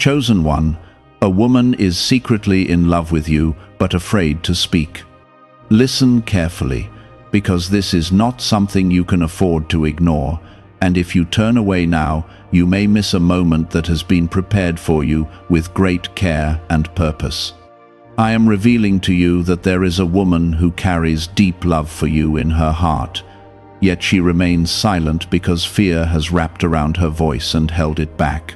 Chosen one, a woman is secretly in love with you but afraid to speak. Listen carefully, because this is not something you can afford to ignore, and if you turn away now, you may miss a moment that has been prepared for you with great care and purpose. I am revealing to you that there is a woman who carries deep love for you in her heart, yet she remains silent because fear has wrapped around her voice and held it back.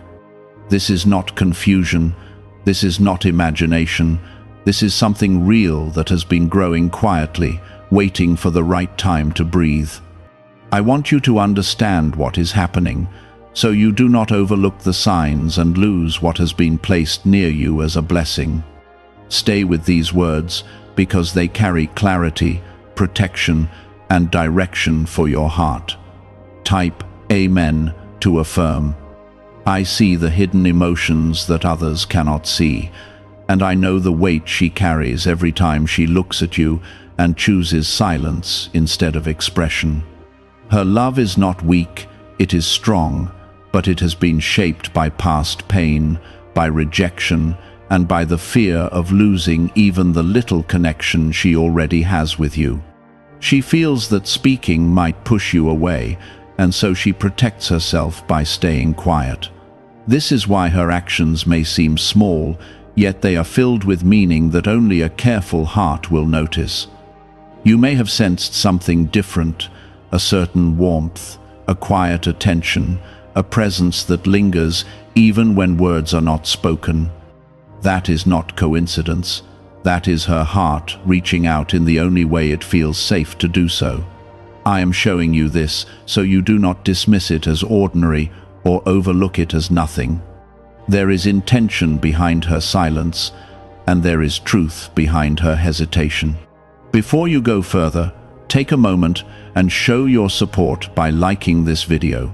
This is not confusion, this is not imagination, this is something real that has been growing quietly, waiting for the right time to breathe. I want you to understand what is happening, so you do not overlook the signs and lose what has been placed near you as a blessing. Stay with these words because they carry clarity, protection, and direction for your heart. Type Amen to affirm. I see the hidden emotions that others cannot see, and I know the weight she carries every time she looks at you and chooses silence instead of expression. Her love is not weak, it is strong, but it has been shaped by past pain, by rejection, and by the fear of losing even the little connection she already has with you. She feels that speaking might push you away, and so she protects herself by staying quiet. This is why her actions may seem small, yet they are filled with meaning that only a careful heart will notice. You may have sensed something different, a certain warmth, a quiet attention, a presence that lingers even when words are not spoken. That is not coincidence. That is her heart reaching out in the only way it feels safe to do so. I am showing you this so you do not dismiss it as ordinary or overlook it as nothing. There is intention behind her silence, and there is truth behind her hesitation. Before you go further, take a moment and show your support by liking this video,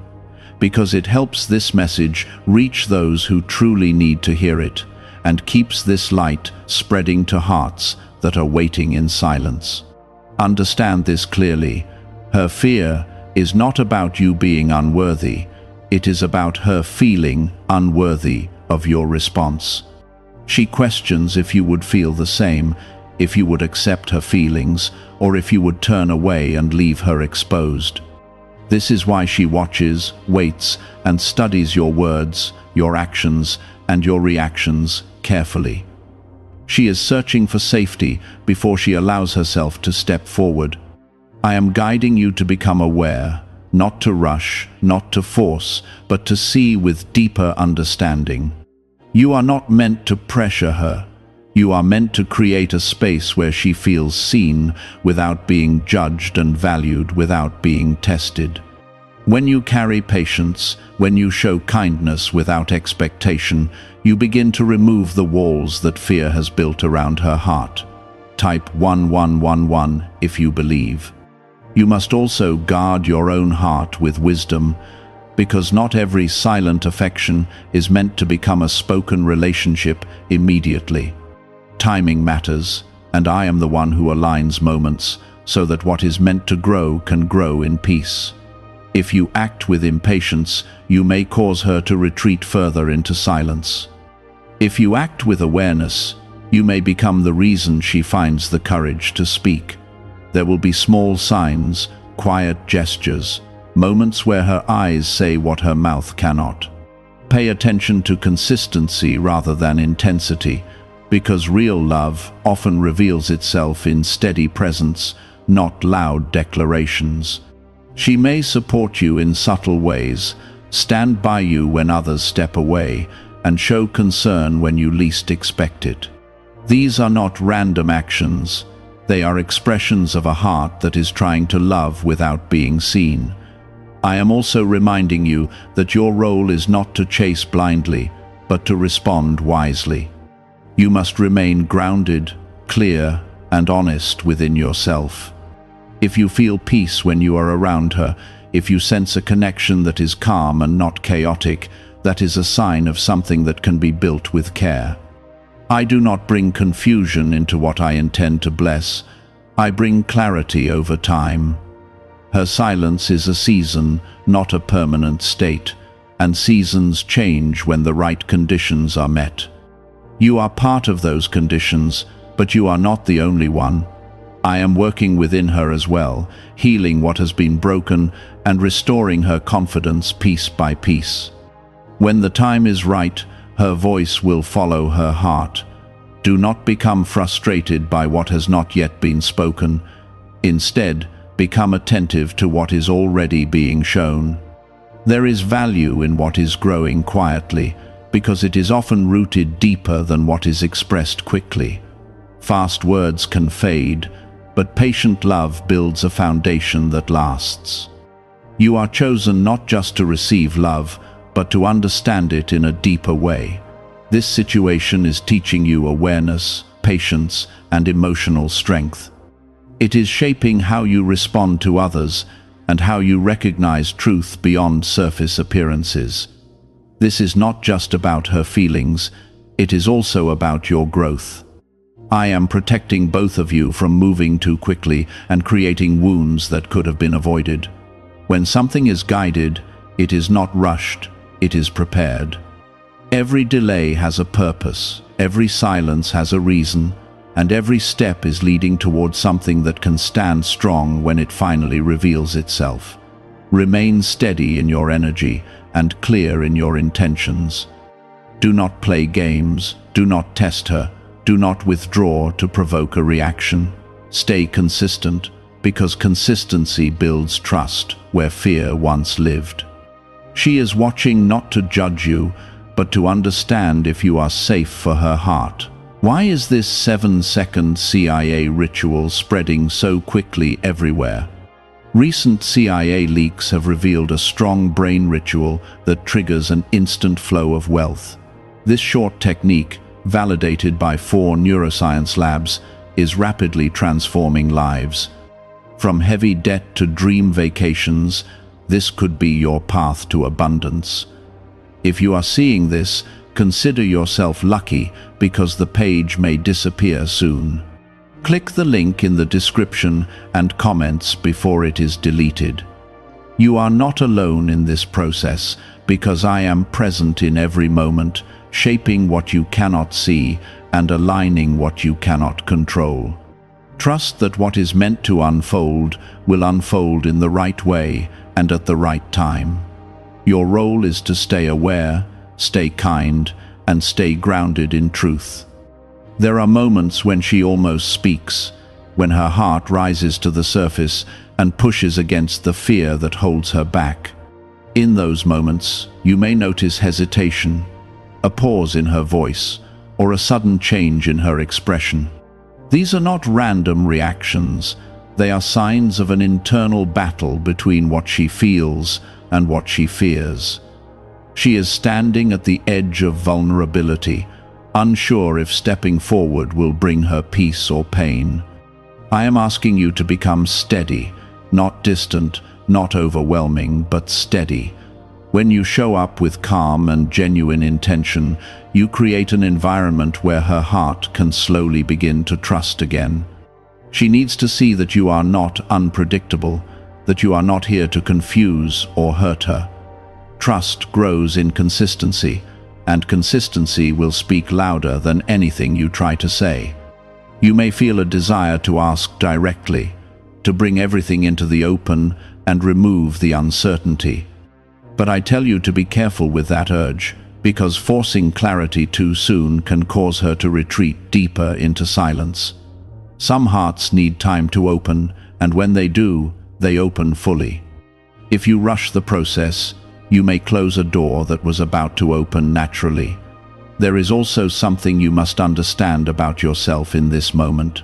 because it helps this message reach those who truly need to hear it, and keeps this light spreading to hearts that are waiting in silence. Understand this clearly. Her fear is not about you being unworthy. It is about her feeling unworthy of your response. She questions if you would feel the same, if you would accept her feelings, or if you would turn away and leave her exposed. This is why she watches, waits, and studies your words, your actions, and your reactions carefully. She is searching for safety before she allows herself to step forward. I am guiding you to become aware, not to rush, not to force, but to see with deeper understanding. You are not meant to pressure her. You are meant to create a space where she feels seen without being judged and valued without being tested. When you carry patience, when you show kindness without expectation, you begin to remove the walls that fear has built around her heart. Type 1111 if you believe. You must also guard your own heart with wisdom, because not every silent affection is meant to become a spoken relationship immediately. Timing matters, and I am the one who aligns moments so that what is meant to grow can grow in peace. If you act with impatience, you may cause her to retreat further into silence. If you act with awareness, you may become the reason she finds the courage to speak. There will be small signs, quiet gestures, moments where her eyes say what her mouth cannot. Pay attention to consistency rather than intensity, because real love often reveals itself in steady presence, not loud declarations. She may support you in subtle ways, stand by you when others step away, and show concern when you least expect it. These are not random actions. They are expressions of a heart that is trying to love without being seen. I am also reminding you that your role is not to chase blindly, but to respond wisely. You must remain grounded, clear, and honest within yourself. If you feel peace when you are around her, if you sense a connection that is calm and not chaotic, that is a sign of something that can be built with care. I do not bring confusion into what I intend to bless. I bring clarity over time. Her silence is a season, not a permanent state. and seasons change when the right conditions are met. You are part of those conditions, but you are not the only one. I am working within her as well, healing what has been broken and restoring her confidence piece by piece. When the time is right, her voice will follow her heart. Do not become frustrated by what has not yet been spoken. Instead, become attentive to what is already being shown. There is value in what is growing quietly, because it is often rooted deeper than what is expressed quickly. Fast words can fade, but patient love builds a foundation that lasts. You are chosen not just to receive love, but to understand it in a deeper way. This situation is teaching you awareness, patience, and emotional strength. It is shaping how you respond to others and how you recognize truth beyond surface appearances. This is not just about her feelings, it is also about your growth. I am protecting both of you from moving too quickly and creating wounds that could have been avoided. When something is guided, it is not rushed, it is prepared. Every delay has a purpose, every silence has a reason, and every step is leading towards something that can stand strong when it finally reveals itself. Remain steady in your energy and clear in your intentions. Do not play games, do not test her, do not withdraw to provoke a reaction. Stay consistent, because consistency builds trust where fear once lived. She is watching not to judge you, but to understand if you are safe for her heart. Why is this 7-second CIA ritual spreading so quickly everywhere? Recent CIA leaks have revealed a strong brain ritual that triggers an instant flow of wealth. This short technique, validated by 4 neuroscience labs, is rapidly transforming lives. From heavy debt to dream vacations, this could be your path to abundance. If you are seeing this, consider yourself lucky, because the page may disappear soon. Click the link in the description and comments before it is deleted. You are not alone in this process, because I am present in every moment, shaping what you cannot see and aligning what you cannot control. Trust that what is meant to unfold will unfold in the right way and at the right time. Your role is to stay aware, stay kind, and stay grounded in truth. There are moments when she almost speaks, when her heart rises to the surface and pushes against the fear that holds her back. In those moments, you may notice hesitation, a pause in her voice, or a sudden change in her expression. These are not random reactions. They are signs of an internal battle between what she feels and what she fears. She is standing at the edge of vulnerability, unsure if stepping forward will bring her peace or pain. I am asking you to become steady, not distant, not overwhelming, but steady. When you show up with calm and genuine intention, you create an environment where her heart can slowly begin to trust again. She needs to see that you are not unpredictable, that you are not here to confuse or hurt her. Trust grows in consistency, and consistency will speak louder than anything you try to say. You may feel a desire to ask directly, to bring everything into the open and remove the uncertainty. But I tell you to be careful with that urge, because forcing clarity too soon can cause her to retreat deeper into silence. Some hearts need time to open, and when they do, they open fully. If you rush the process, you may close a door that was about to open naturally. There is also something you must understand about yourself in this moment.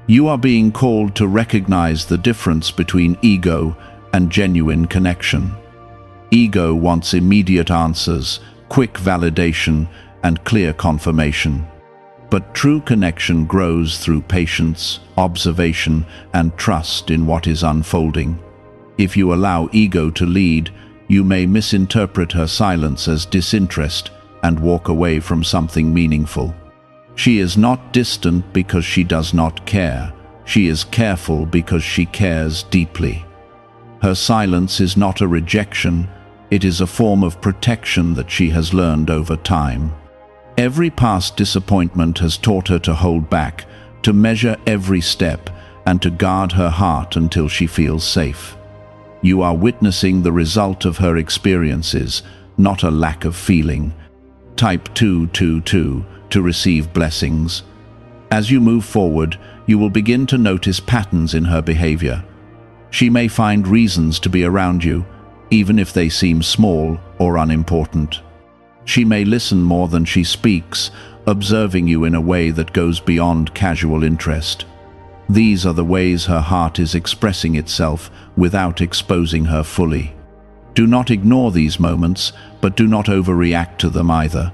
You are being called to recognize the difference between ego and genuine connection. Ego wants immediate answers, quick validation, and clear confirmation. But true connection grows through patience, observation, and trust in what is unfolding. If you allow ego to lead, you may misinterpret her silence as disinterest and walk away from something meaningful. She is not distant because she does not care. She is careful because she cares deeply. Her silence is not a rejection, It is a form of protection that she has learned over time. Every past disappointment has taught her to hold back, to measure every step, and to guard her heart until she feels safe. You are witnessing the result of her experiences, not a lack of feeling. Type 222 to receive blessings. As you move forward, you will begin to notice patterns in her behavior. She may find reasons to be around you, even if they seem small or unimportant. She may listen more than she speaks, observing you in a way that goes beyond casual interest. These are the ways her heart is expressing itself without exposing her fully. Do not ignore these moments, but do not overreact to them either.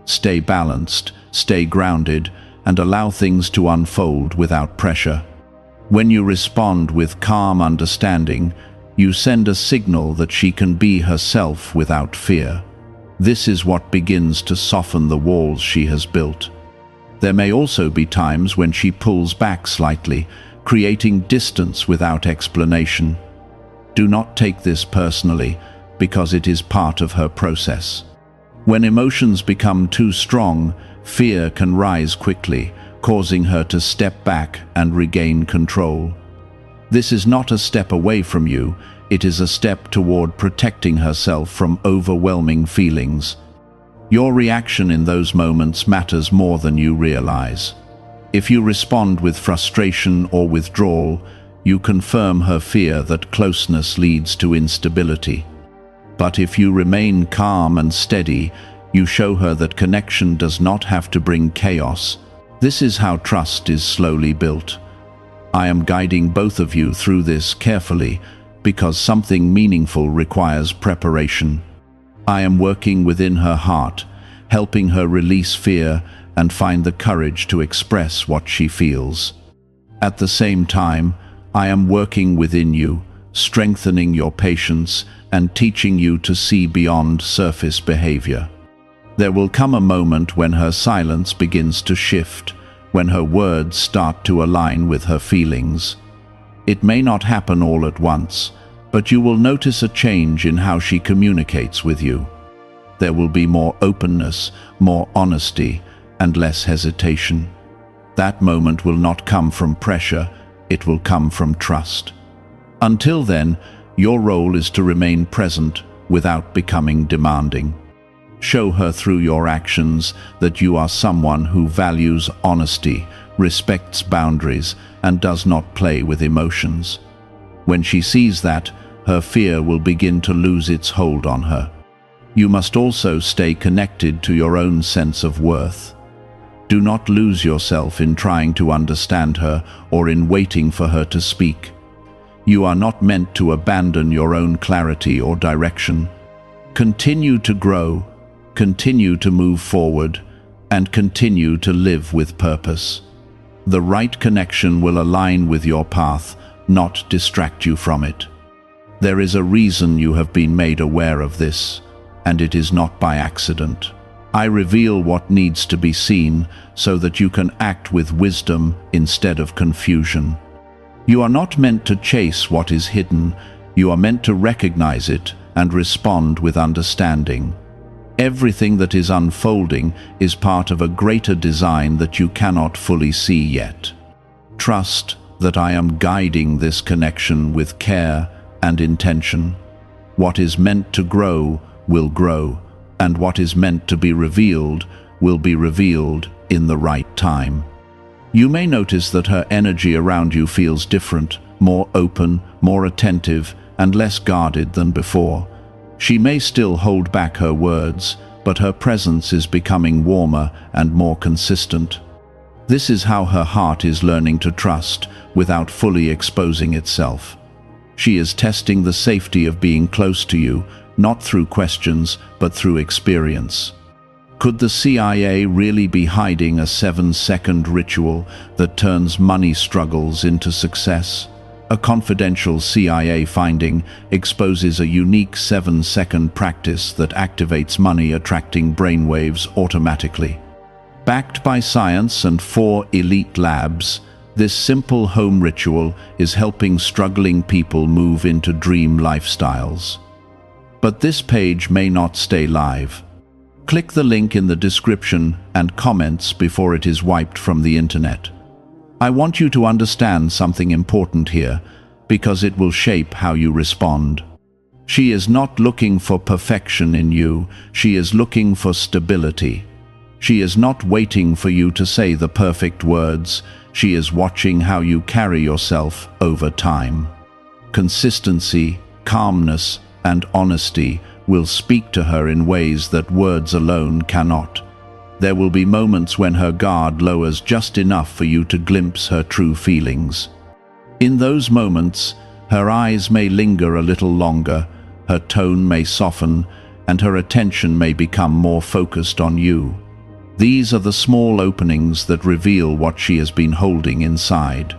Stay balanced, stay grounded, and allow things to unfold without pressure. When you respond with calm understanding, you send a signal that she can be herself without fear. This is what begins to soften the walls she has built. There may also be times when she pulls back slightly, creating distance without explanation. Do not take this personally, because it is part of her process. When emotions become too strong, fear can rise quickly, causing her to step back and regain control. This is not a step away from you, it is a step toward protecting herself from overwhelming feelings. Your reaction in those moments matters more than you realize. If you respond with frustration or withdrawal, you confirm her fear that closeness leads to instability. But if you remain calm and steady, you show her that connection does not have to bring chaos. This is how trust is slowly built. I am guiding both of you through this carefully because something meaningful requires preparation. I am working within her heart, helping her release fear and find the courage to express what she feels. At the same time, I am working within you, strengthening your patience and teaching you to see beyond surface behavior. There will come a moment when her silence begins to shift, when her words start to align with her feelings. It may not happen all at once, but you will notice a change in how she communicates with you. There will be more openness, more honesty, and less hesitation. That moment will not come from pressure, it will come from trust. Until then, your role is to remain present without becoming demanding. Show her through your actions that you are someone who values honesty, respects boundaries, and does not play with emotions. When she sees that, her fear will begin to lose its hold on her. You must also stay connected to your own sense of worth. Do not lose yourself in trying to understand her or in waiting for her to speak. You are not meant to abandon your own clarity or direction. Continue to grow, continue to move forward, and continue to live with purpose. The right connection will align with your path, not distract you from it. There is a reason you have been made aware of this, and it is not by accident. I reveal what needs to be seen so that you can act with wisdom instead of confusion. You are not meant to chase what is hidden, you are meant to recognize it and respond with understanding. Everything that is unfolding is part of a greater design that you cannot fully see yet. Trust that I am guiding this connection with care and intention. What is meant to grow will grow, and what is meant to be revealed will be revealed in the right time. You may notice that her energy around you feels different, more open, more attentive, and less guarded than before. She may still hold back her words, but her presence is becoming warmer and more consistent. This is how her heart is learning to trust without fully exposing itself. She is testing the safety of being close to you, not through questions, but through experience. Could the CIA really be hiding a 7-second ritual that turns money struggles into success? A confidential CIA finding exposes a unique 7-second practice that activates money attracting brainwaves automatically. Backed by science and 4 elite labs, this simple home ritual is helping struggling people move into dream lifestyles. But this page may not stay live. Click the link in the description and comments before it is wiped from the internet. I want you to understand something important here, because it will shape how you respond. She is not looking for perfection in you, she is looking for stability. She is not waiting for you to say the perfect words, she is watching how you carry yourself over time. Consistency, calmness, and honesty will speak to her in ways that words alone cannot. There will be moments when her guard lowers just enough for you to glimpse her true feelings. In those moments, her eyes may linger a little longer, her tone may soften, and her attention may become more focused on you. These are the small openings that reveal what she has been holding inside.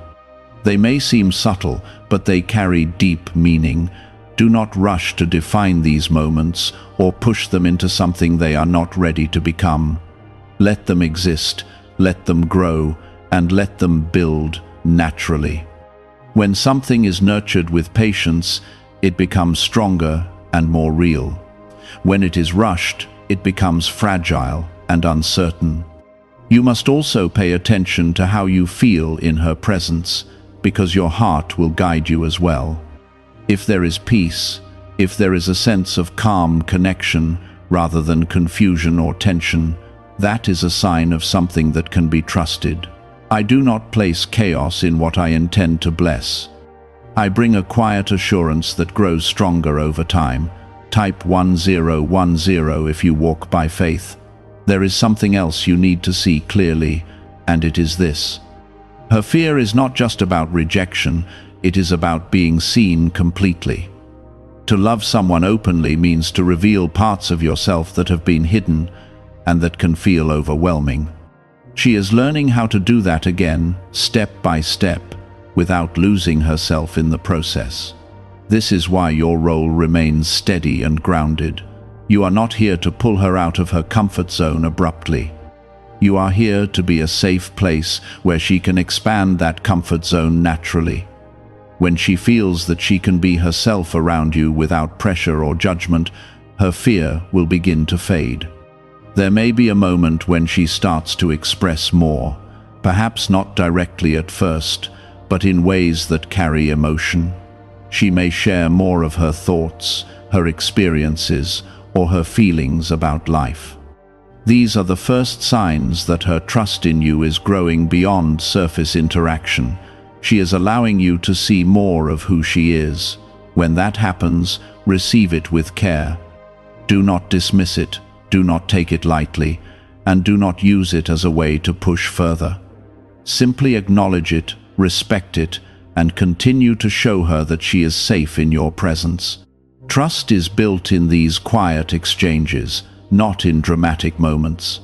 They may seem subtle, but they carry deep meaning. Do not rush to define these moments or push them into something they are not ready to become. Let them exist, let them grow, and let them build naturally. When something is nurtured with patience, it becomes stronger and more real. When it is rushed, it becomes fragile and uncertain. You must also pay attention to how you feel in her presence, because your heart will guide you as well. If there is peace, if there is a sense of calm connection rather than confusion or tension, that is a sign of something that can be trusted. I do not place chaos in what I intend to bless. I bring a quiet assurance that grows stronger over time. Type 1010 if you walk by faith. There is something else you need to see clearly, and it is this. Her fear is not just about rejection, it is about being seen completely. To love someone openly means to reveal parts of yourself that have been hidden and that can feel overwhelming. She is learning how to do that again, step by step, without losing herself in the process. This is why your role remains steady and grounded. You are not here to pull her out of her comfort zone abruptly. You are here to be a safe place where she can expand that comfort zone naturally. When she feels that she can be herself around you without pressure or judgment, her fear will begin to fade. There may be a moment when she starts to express more, perhaps not directly at first, but in ways that carry emotion. She may share more of her thoughts, her experiences, or her feelings about life. These are the first signs that her trust in you is growing beyond surface interaction. She is allowing you to see more of who she is. When that happens, receive it with care. Do not dismiss it, do not take it lightly, and do not use it as a way to push further. Simply acknowledge it, respect it, and continue to show her that she is safe in your presence. Trust is built in these quiet exchanges, not in dramatic moments.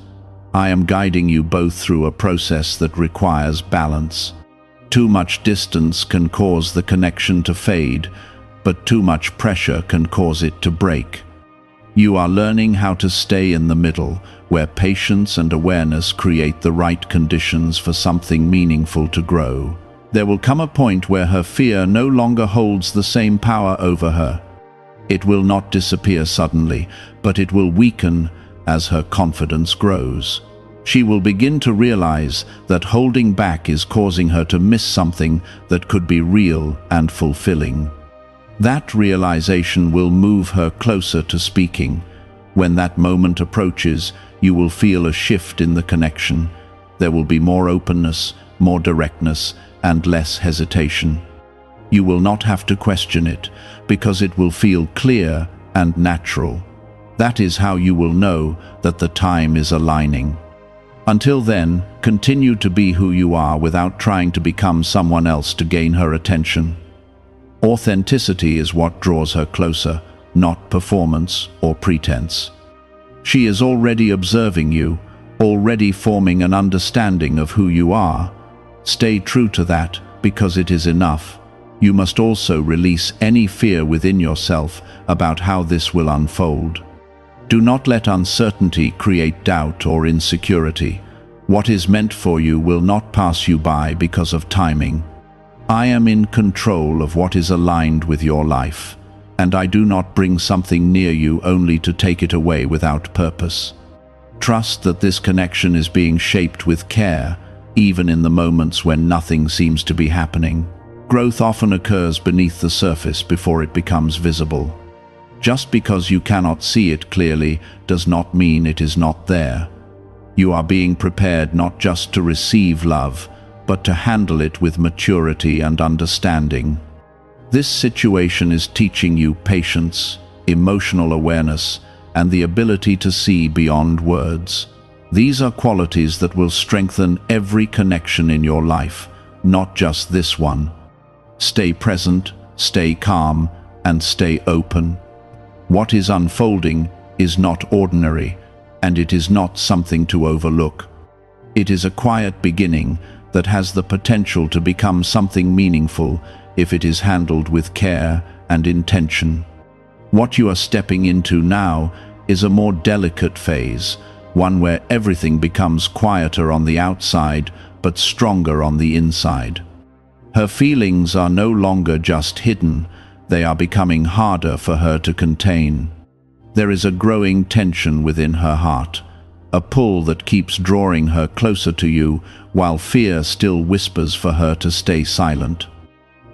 I am guiding you both through a process that requires balance. Too much distance can cause the connection to fade, but too much pressure can cause it to break. You are learning how to stay in the middle, where patience and awareness create the right conditions for something meaningful to grow. There will come a point where her fear no longer holds the same power over her. It will not disappear suddenly, but it will weaken as her confidence grows. She will begin to realize that holding back is causing her to miss something that could be real and fulfilling. That realization will move her closer to speaking. When that moment approaches, you will feel a shift in the connection. There will be more openness, more directness, and less hesitation. You will not have to question it, because it will feel clear and natural. That is how you will know that the time is aligning. Until then, continue to be who you are without trying to become someone else to gain her attention. Authenticity is what draws her closer, not performance or pretense. She is already observing you, already forming an understanding of who you are. Stay true to that, because it is enough. You must also release any fear within yourself about how this will unfold. Do not let uncertainty create doubt or insecurity. What is meant for you will not pass you by because of timing. I am in control of what is aligned with your life, and I do not bring something near you only to take it away without purpose. Trust that this connection is being shaped with care, even in the moments when nothing seems to be happening. Growth often occurs beneath the surface before it becomes visible. Just because you cannot see it clearly does not mean it is not there. You are being prepared not just to receive love, but to handle it with maturity and understanding. This situation is teaching you patience, emotional awareness, and the ability to see beyond words. These are qualities that will strengthen every connection in your life, not just this one. Stay present, stay calm, and stay open. What is unfolding is not ordinary, and it is not something to overlook. It is a quiet beginning that has the potential to become something meaningful if it is handled with care and intention. What you are stepping into now is a more delicate phase, one where everything becomes quieter on the outside but stronger on the inside. Her feelings are no longer just hidden, they are becoming harder for her to contain. There is a growing tension within her heart, a pull that keeps drawing her closer to you while fear still whispers for her to stay silent.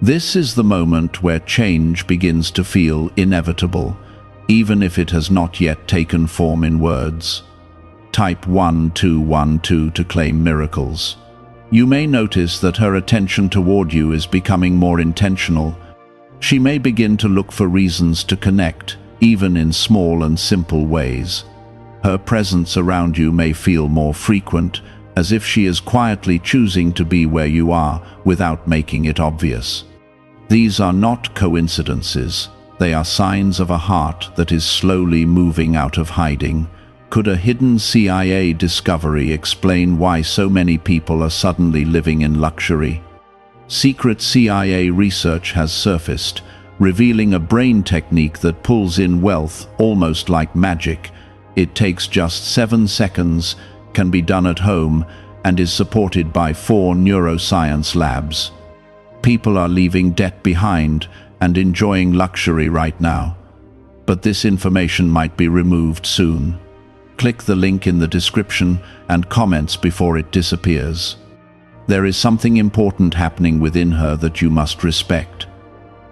This is the moment where change begins to feel inevitable, even if it has not yet taken form in words. Type 1212 to claim miracles. You may notice that her attention toward you is becoming more intentional. She may begin to look for reasons to connect, even in small and simple ways. Her presence around you may feel more frequent, as if she is quietly choosing to be where you are without making it obvious. These are not coincidences. They are signs of a heart that is slowly moving out of hiding. Could a hidden CIA discovery explain why so many people are suddenly living in luxury? Secret CIA research has surfaced, revealing a brain technique that pulls in wealth almost like magic. It takes just 7 seconds, can be done at home, and is supported by 4 neuroscience labs. People are leaving debt behind and enjoying luxury right now. But this information might be removed soon. Click the link in the description and comments before it disappears. There is something important happening within her that you must respect.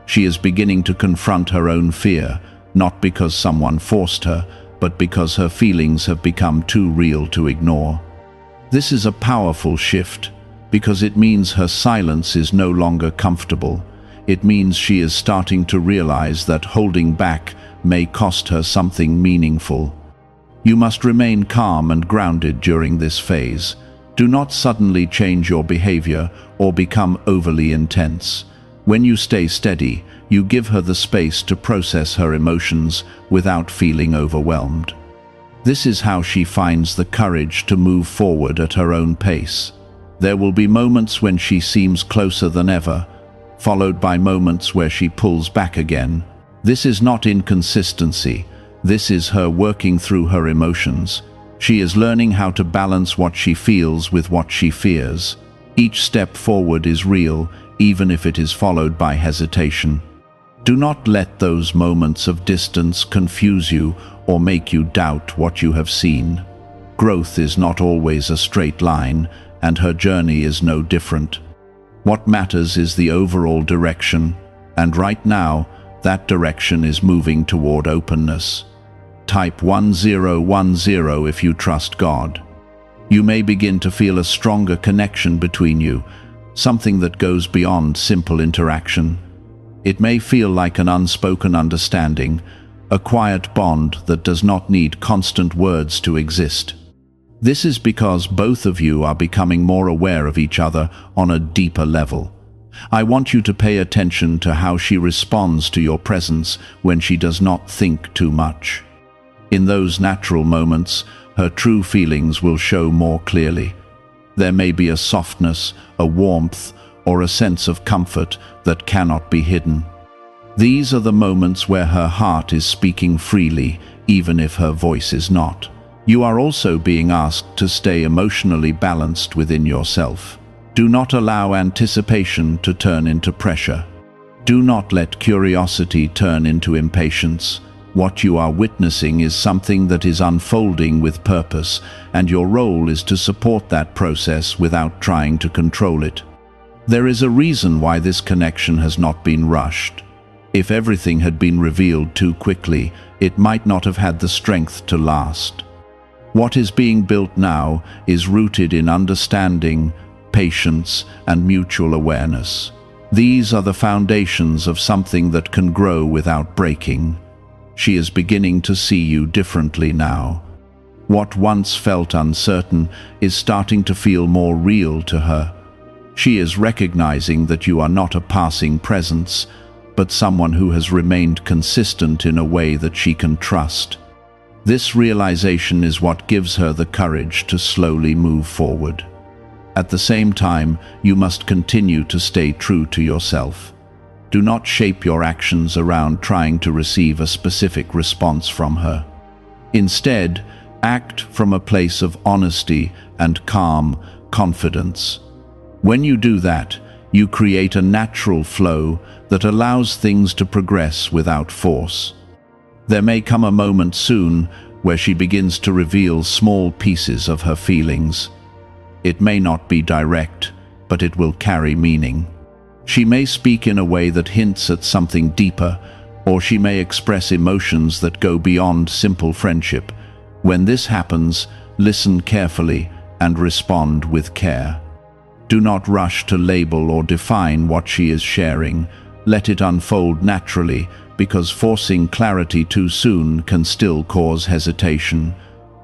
She is beginning to confront her own fear, not because someone forced her, but because her feelings have become too real to ignore. This is a powerful shift, because it means her silence is no longer comfortable. It means she is starting to realize that holding back may cost her something meaningful. You must remain calm and grounded during this phase. Do not suddenly change your behavior or become overly intense. When you stay steady, you give her the space to process her emotions without feeling overwhelmed. This is how she finds the courage to move forward at her own pace. There will be moments when she seems closer than ever, followed by moments where she pulls back again. This is not inconsistency. This is her working through her emotions. She is learning how to balance what she feels with what she fears. Each step forward is real, even if it is followed by hesitation. Do not let those moments of distance confuse you or make you doubt what you have seen. Growth is not always a straight line, and her journey is no different. What matters is the overall direction, and right now, that direction is moving toward openness. Type 1010 if you trust God. You may begin to feel a stronger connection between you, something that goes beyond simple interaction. It may feel like an unspoken understanding, a quiet bond that does not need constant words to exist. This is because both of you are becoming more aware of each other on a deeper level. I want you to pay attention to how she responds to your presence when she does not think too much. In those natural moments, her true feelings will show more clearly. There may be a softness, a warmth, or a sense of comfort that cannot be hidden. These are the moments where her heart is speaking freely, even if her voice is not. You are also being asked to stay emotionally balanced within yourself. Do not allow anticipation to turn into pressure. Do not let curiosity turn into impatience. What you are witnessing is something that is unfolding with purpose, and your role is to support that process without trying to control it. There is a reason why this connection has not been rushed. If everything had been revealed too quickly, it might not have had the strength to last. What is being built now is rooted in understanding, patience, and mutual awareness. These are the foundations of something that can grow without breaking. She is beginning to see you differently now. What once felt uncertain is starting to feel more real to her. She is recognizing that you are not a passing presence, but someone who has remained consistent in a way that she can trust. This realization is what gives her the courage to slowly move forward. At the same time, you must continue to stay true to yourself. Do not shape your actions around trying to receive a specific response from her. Instead, act from a place of honesty and calm confidence. When you do that, you create a natural flow that allows things to progress without force. There may come a moment soon where she begins to reveal small pieces of her feelings. It may not be direct, but it will carry meaning. She may speak in a way that hints at something deeper, or she may express emotions that go beyond simple friendship. When this happens, listen carefully and respond with care. Do not rush to label or define what she is sharing. Let it unfold naturally, because forcing clarity too soon can still cause hesitation.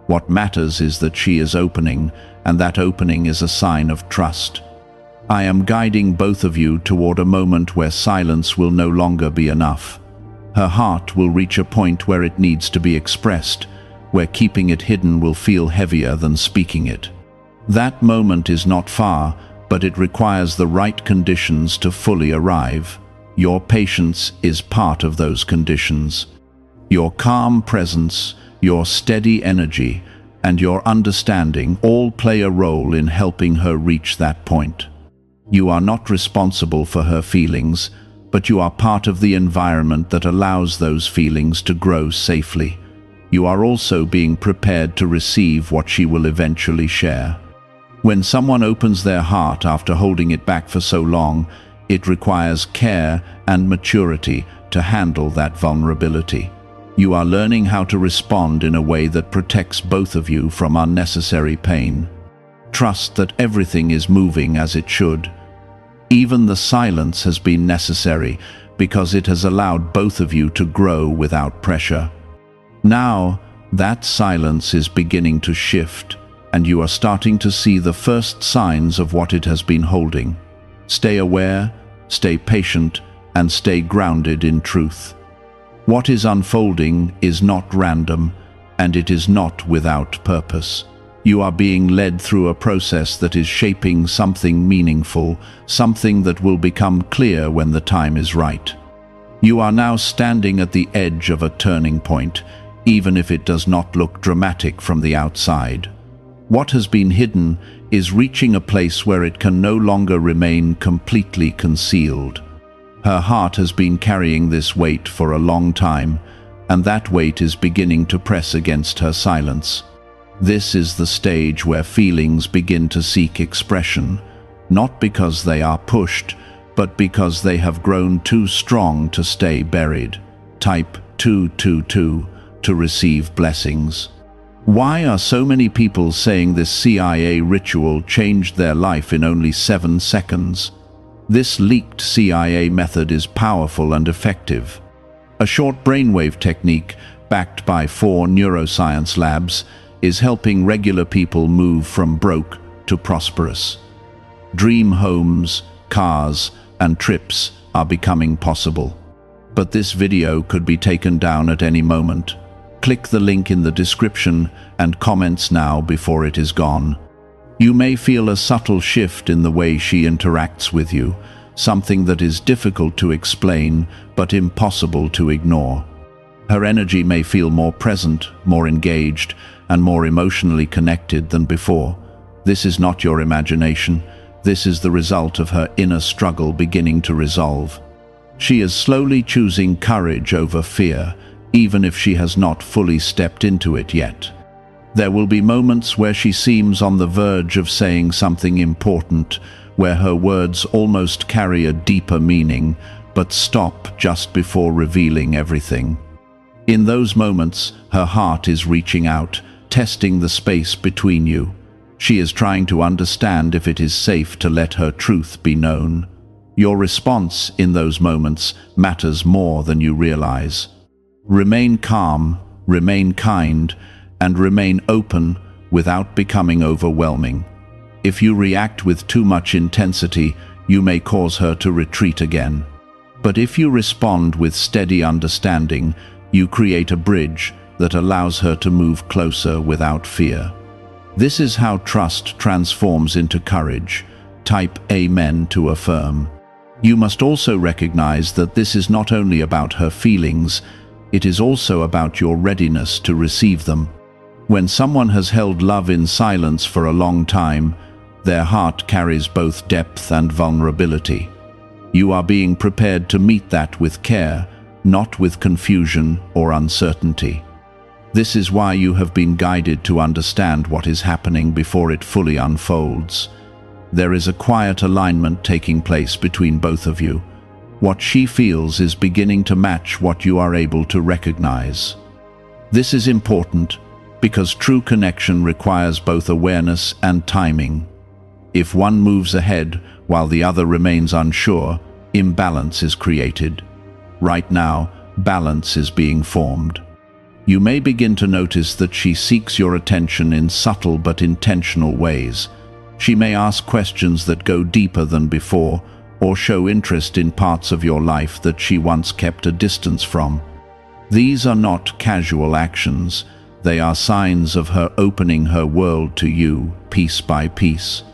What matters is that she is opening, and that opening is a sign of trust. I am guiding both of you toward a moment where silence will no longer be enough. Her heart will reach a point where it needs to be expressed, where keeping it hidden will feel heavier than speaking it. That moment is not far, but it requires the right conditions to fully arrive. Your patience is part of those conditions. Your calm presence, your steady energy, and your understanding all play a role in helping her reach that point. You are not responsible for her feelings, but you are part of the environment that allows those feelings to grow safely. You are also being prepared to receive what she will eventually share. When someone opens their heart after holding it back for so long, it requires care and maturity to handle that vulnerability. You are learning how to respond in a way that protects both of you from unnecessary pain. Trust that everything is moving as it should. Even the silence has been necessary because it has allowed both of you to grow without pressure. Now, that silence is beginning to shift, and you are starting to see the first signs of what it has been holding. Stay aware, stay patient, and stay grounded in truth. What is unfolding is not random, and it is not without purpose. You are being led through a process that is shaping something meaningful, something that will become clear when the time is right. You are now standing at the edge of a turning point, even if it does not look dramatic from the outside. What has been hidden is reaching a place where it can no longer remain completely concealed. Her heart has been carrying this weight for a long time, and that weight is beginning to press against her silence. This is the stage where feelings begin to seek expression, not because they are pushed, but because they have grown too strong to stay buried. Type 222 to receive blessings. Why are so many people saying this CIA ritual changed their life in only 7 seconds? This leaked CIA method is powerful and effective. A short brainwave technique, backed by 4 neuroscience labs, is helping regular people move from broke to prosperous. Dream homes, cars, and trips are becoming possible. But this video could be taken down at any moment. Click the link in the description and comments now before it is gone. You may feel a subtle shift in the way she interacts with you, something that is difficult to explain but impossible to ignore. Her energy may feel more present, more engaged, and more emotionally connected than before. This is not your imagination. This is the result of her inner struggle beginning to resolve. She is slowly choosing courage over fear, even if she has not fully stepped into it yet. There will be moments where she seems on the verge of saying something important, where her words almost carry a deeper meaning, but stop just before revealing everything. In those moments, her heart is reaching out, testing the space between you. She is trying to understand if it is safe to let her truth be known. Your response in those moments matters more than you realize. Remain calm, remain kind, and remain open without becoming overwhelming. If you react with too much intensity, you may cause her to retreat again. But if you respond with steady understanding, you create a bridge that allows her to move closer without fear. This is how trust transforms into courage. Type Amen to affirm. You must also recognize that this is not only about her feelings, it is also about your readiness to receive them. When someone has held love in silence for a long time, their heart carries both depth and vulnerability. You are being prepared to meet that with care, not with confusion or uncertainty. This is why you have been guided to understand what is happening before it fully unfolds. There is a quiet alignment taking place between both of you. What she feels is beginning to match what you are able to recognize. This is important because true connection requires both awareness and timing. If one moves ahead while the other remains unsure, imbalance is created. Right now, balance is being formed. You may begin to notice that she seeks your attention in subtle but intentional ways. She may ask questions that go deeper than before, or show interest in parts of your life that she once kept a distance from. These are not casual actions. They are signs of her opening her world to you, piece by piece.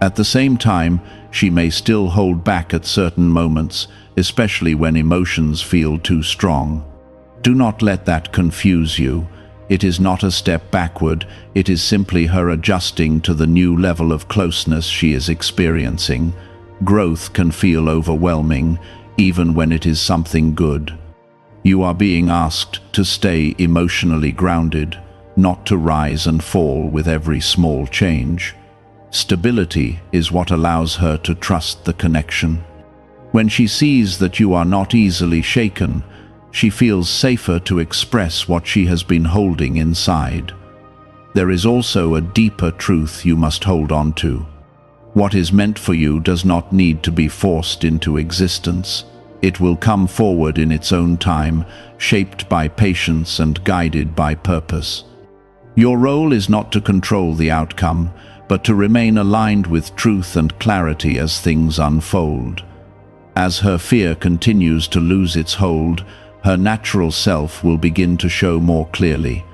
At the same time, she may still hold back at certain moments, especially when emotions feel too strong. Do not let that confuse you. It is not a step backward, it is simply her adjusting to the new level of closeness she is experiencing. Growth can feel overwhelming, even when it is something good. You are being asked to stay emotionally grounded, not to rise and fall with every small change. Stability is what allows her to trust the connection. When she sees that you are not easily shaken, she feels safer to express what she has been holding inside. There is also a deeper truth you must hold on to. What is meant for you does not need to be forced into existence. It will come forward in its own time, shaped by patience and guided by purpose. Your role is not to control the outcome, but to remain aligned with truth and clarity as things unfold. As her fear continues to lose its hold, her natural self will begin to show more clearly.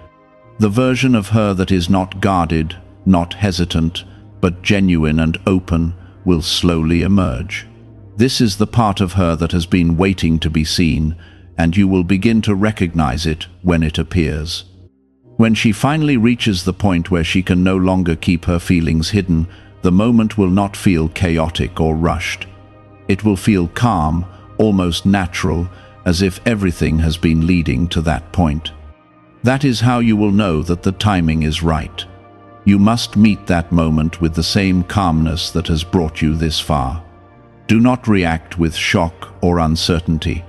The version of her that is not guarded, not hesitant, but genuine and open will slowly emerge. This is the part of her that has been waiting to be seen, and you will begin to recognize it when it appears. When she finally reaches the point where she can no longer keep her feelings hidden, the moment will not feel chaotic or rushed. It will feel calm, almost natural, as if everything has been leading to that point. That is how you will know that the timing is right. You must meet that moment with the same calmness that has brought you this far. Do not react with shock or uncertainty.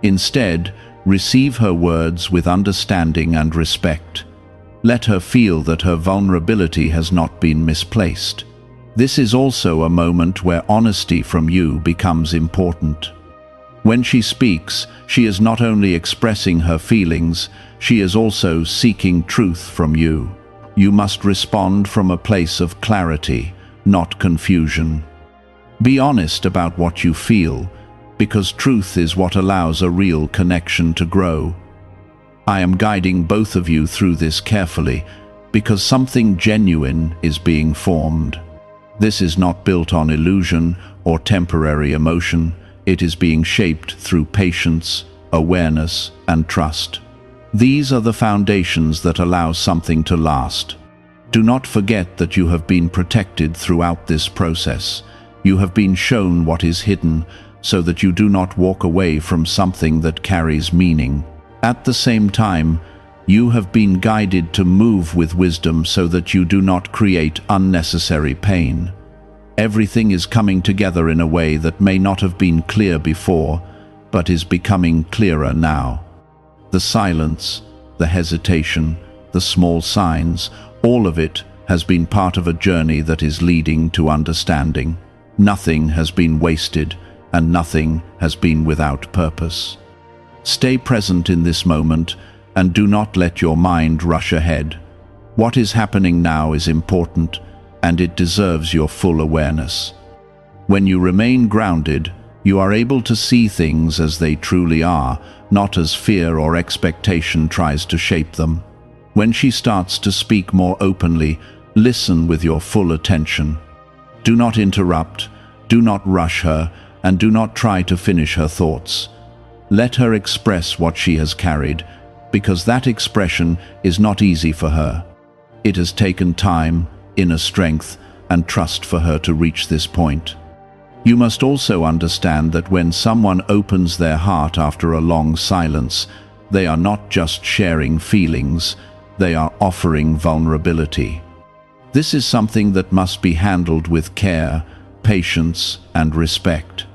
Instead, receive her words with understanding and respect. Let her feel that her vulnerability has not been misplaced. This is also a moment where honesty from you becomes important. When she speaks, she is not only expressing her feelings, she is also seeking truth from you. You must respond from a place of clarity, not confusion. Be honest about what you feel, because truth is what allows a real connection to grow. I am guiding both of you through this carefully, because something genuine is being formed. This is not built on illusion or temporary emotion. It is being shaped through patience, awareness, and trust. These are the foundations that allow something to last. Do not forget that you have been protected throughout this process. You have been shown what is hidden, so that you do not walk away from something that carries meaning. At the same time, you have been guided to move with wisdom so that you do not create unnecessary pain. Everything is coming together in a way that may not have been clear before, but is becoming clearer now. The silence, the hesitation, the small signs, all of it has been part of a journey that is leading to understanding. Nothing has been wasted, and nothing has been without purpose. Stay present in this moment, and do not let your mind rush ahead. What is happening now is important, and it deserves your full awareness. When you remain grounded, you are able to see things as they truly are, not as fear or expectation tries to shape them. When she starts to speak more openly, listen with your full attention. Do not interrupt, do not rush her, and do not try to finish her thoughts. Let her express what she has carried, because that expression is not easy for her. It has taken time, inner strength, and trust for her to reach this point. You must also understand that when someone opens their heart after a long silence, they are not just sharing feelings, they are offering vulnerability. This is something that must be handled with care, patience, and respect.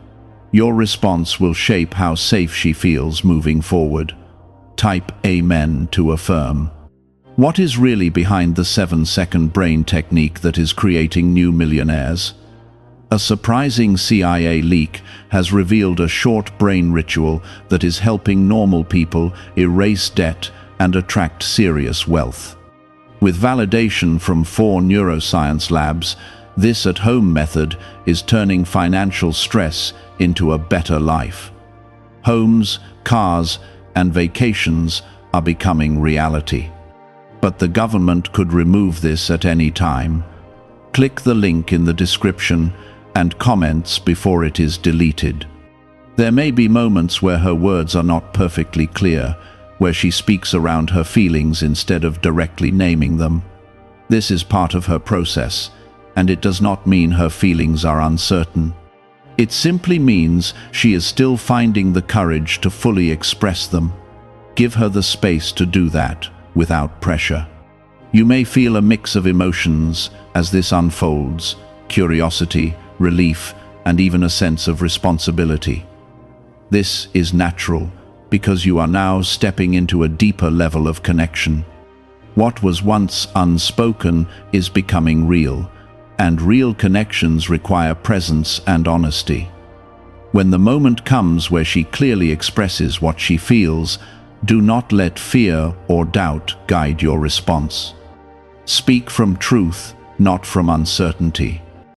Your response will shape how safe she feels moving forward. Type Amen to affirm. What is really behind the 7-second brain technique that is creating new millionaires? A surprising CIA leak has revealed a short brain ritual that is helping normal people erase debt and attract serious wealth. With validation from 4 neuroscience labs, this at-home method is turning financial stress into a better life. Homes, cars, and vacations are becoming reality. But the government could remove this at any time. Click the link in the description and comments before it is deleted. There may be moments where her words are not perfectly clear, where she speaks around her feelings instead of directly naming them. This is part of her process, and it does not mean her feelings are uncertain. It simply means she is still finding the courage to fully express them. Give her the space to do that without pressure. You may feel a mix of emotions as this unfolds: curiosity, relief, and even a sense of responsibility. This is natural because you are now stepping into a deeper level of connection. What was once unspoken is becoming real, and real connections require presence and honesty. When the moment comes where she clearly expresses what she feels, do not let fear or doubt guide your response. Speak from truth, not from uncertainty.